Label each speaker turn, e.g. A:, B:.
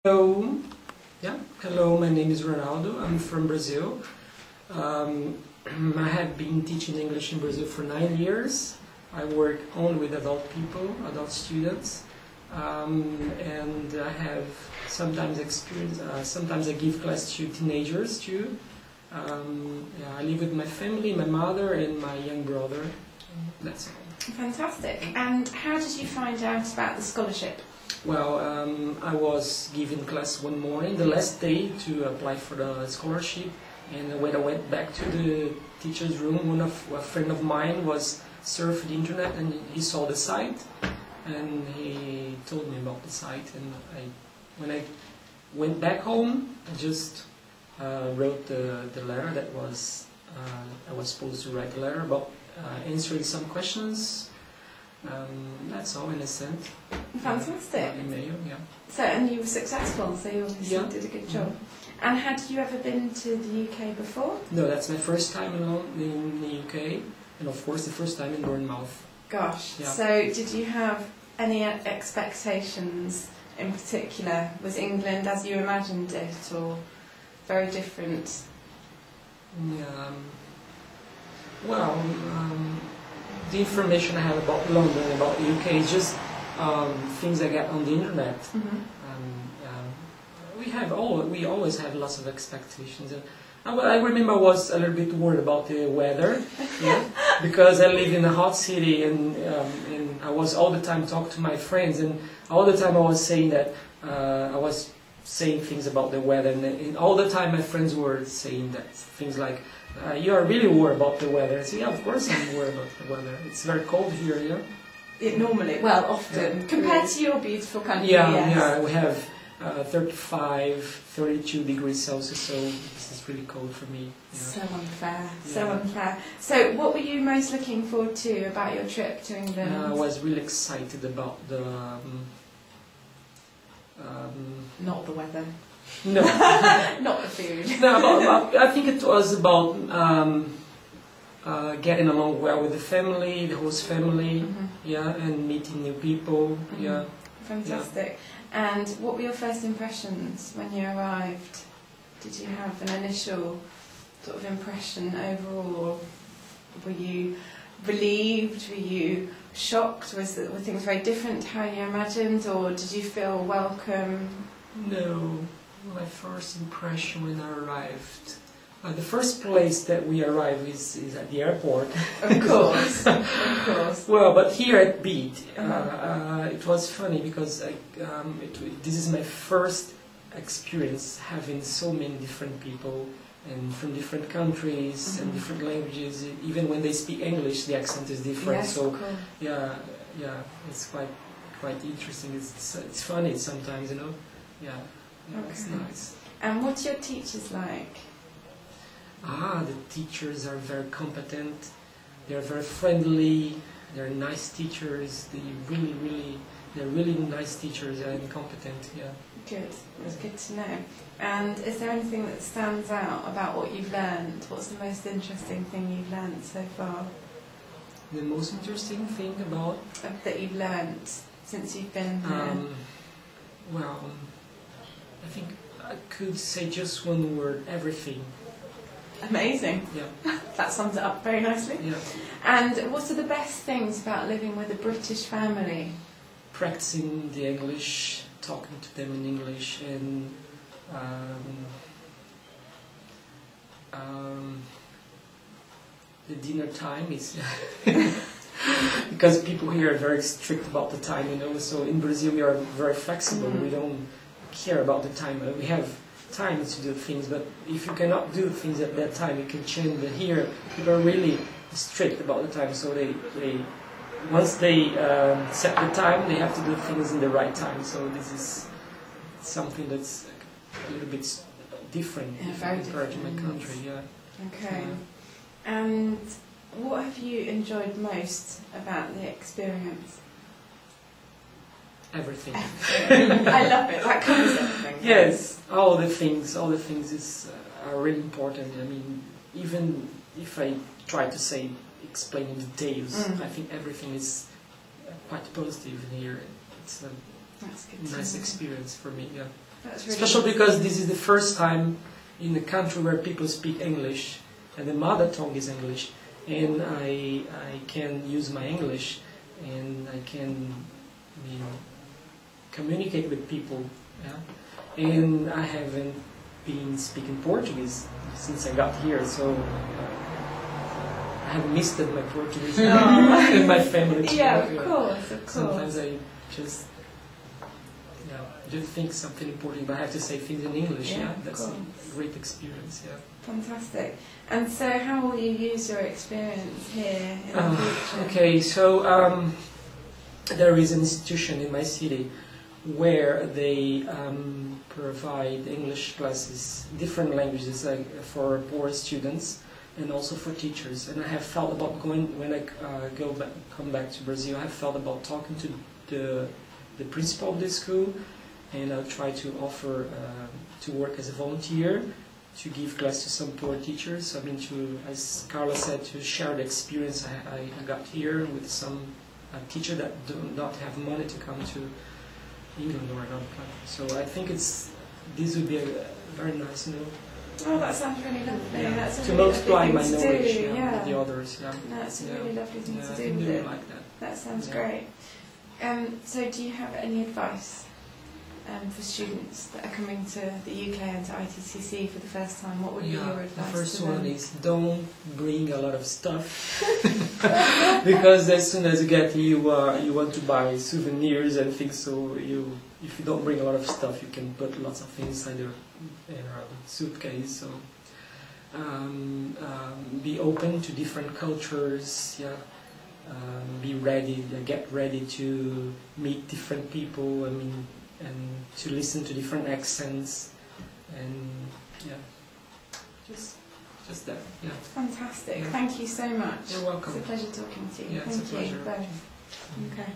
A: Hello, hello. My name is Ronaldo. I'm from Brazil. I have been teaching English in Brazil for 9 years. I work only with adult people, adult students, and I have sometimes experience. Sometimes I give class to teenagers too. I live with my family, my mother, and my young brother. That's all.
B: Fantastic. And how did you find out about the scholarship?
A: Well, I was given class one morning, the last day, to apply for the scholarship. And when I went back to the teacher's room, a friend of mine was surfing the internet and he saw the site. And he told me about the site. And when I went back home, I just wrote the letter that was, I was supposed to write a letter about answering some questions. That's all in a sense.
B: Fantastic.
A: Email, yeah.
B: So, and you were successful, so you obviously did a good job. And had you ever been to the UK before?
A: No, that's my first time in the UK, and of course the first time in Bournemouth.
B: Gosh,
A: yeah.
B: So did you have any expectations in particular? Was England as you imagined it, or very different?
A: Yeah, well, the information I have about London, about the UK, is just things I get on the internet. We always have lots of expectations. I remember I was a little bit worried about the weather, because I live in a hot city, and I was all the time talking to my friends, and all the time I was saying that I was saying things about the weather, and all the time my friends were saying that things like, you are really worried about the weather. I said, yeah, of course I'm worried about the weather. It's very cold here,
B: Often. Compared to your beautiful country,
A: Yeah, we have 35, 32 degrees Celsius, so this is really cold for me. Yeah.
B: So unfair, so unfair. So what were you most looking forward to about your trip to England?
A: I was really excited about the...
B: Not the weather.
A: No.
B: Not the food.
A: No, I think it was about getting along well with the family, the host family, and meeting new people,
B: Fantastic. And what were your first impressions when you arrived? Did you have an initial sort of impression overall? Were you relieved? Were you shocked? Were things very different to how you imagined, or did you feel welcome?
A: No. My first impression when I arrived, the first place that we arrived is at the airport.
B: Of course, of course.
A: Well, but here at Beat, it was funny because this is my first experience having so many different people and from different countries and different languages. Even when they speak English, the accent is different.
B: Yes,
A: so
B: cool.
A: yeah, it's quite interesting. It's funny sometimes, Yeah, it's nice.
B: And what's your teachers like?
A: The teachers are very competent. They're very friendly. They're nice teachers. They're really nice teachers and competent. Yeah.
B: Good. That's good to know. And is there anything that stands out about what you've learned? What's the most interesting thing you've learned so far?
A: The most interesting thing about
B: that you've learned since you've been here?
A: Well, I think I could say just one word: everything.
B: Amazing.
A: Yeah.
B: That sums it up very nicely.
A: Yeah.
B: And what are the best things about living with a British family?
A: Practicing the English, talking to them in English, and the dinner time is because people here are very strict about the time, So in Brazil we are very flexible. We don't care about the time. We have time to do things, but if you cannot do things at that time, you can change. But here, people are really strict about the time. So they once they set the time, they have to do things in the right time. So this is something that's a little bit different compared to my country. Yeah.
B: Okay. And what have you enjoyed most about the experience?
A: Everything.
B: I love it. That covers everything.
A: Yes, all the things are really important. I mean, even if I try to explain in details, I think everything is quite positive in here. It's a nice experience for me. Yeah.
B: That's really
A: Especially because this is the first time in a country where people speak English and the mother tongue is English, and I can use my English and I can, you know, communicate with people. Yeah? And I haven't been speaking Portuguese since I got here, so I have missed my Portuguese and my family too.
B: Yeah, of course, of course.
A: Sometimes I just think something important, but I have to say things in English. Yeah, that's a great experience. Yeah.
B: Fantastic. And so, how will you use your experience here in the future?
A: Okay, so there is an institution in my city where they provide English classes, different languages, for poor students and also for teachers. And I have thought about going, when I come back to Brazil, I have thought about talking to the principal of the school, and I'll try to offer to work as a volunteer to give class to some poor teachers. I mean, as Carla said, to share the experience I got here with some teacher that do not have money to come to England or another country. So I think this would be a very nice, you know.
B: Oh, that sounds really lovely.
A: Yeah.
B: That's
A: to
B: really
A: multiply my
B: lovely
A: knowledge
B: to do,
A: with the others. Yeah.
B: That's a really lovely thing to
A: I
B: do
A: think
B: with
A: they
B: it.
A: would like that.
B: That sounds great. So do you have any advice for students that are coming to the UK and to ITTC for the first time? What would be your advice?
A: The first
B: to them?
A: one is don't bring a lot of stuff because as soon as you get here, you want to buy souvenirs and things. So if you don't bring a lot of stuff, you can put lots of things inside your suitcase. So be open to different cultures. Yeah. Be ready, get ready to meet different people. I mean, and to listen to different accents, and just that. Yeah.
B: Fantastic. Thank you so much.
A: You're welcome.
B: It's a pleasure talking to you.
A: Yeah,
B: Thank
A: it's a pleasure.
B: you both. Okay.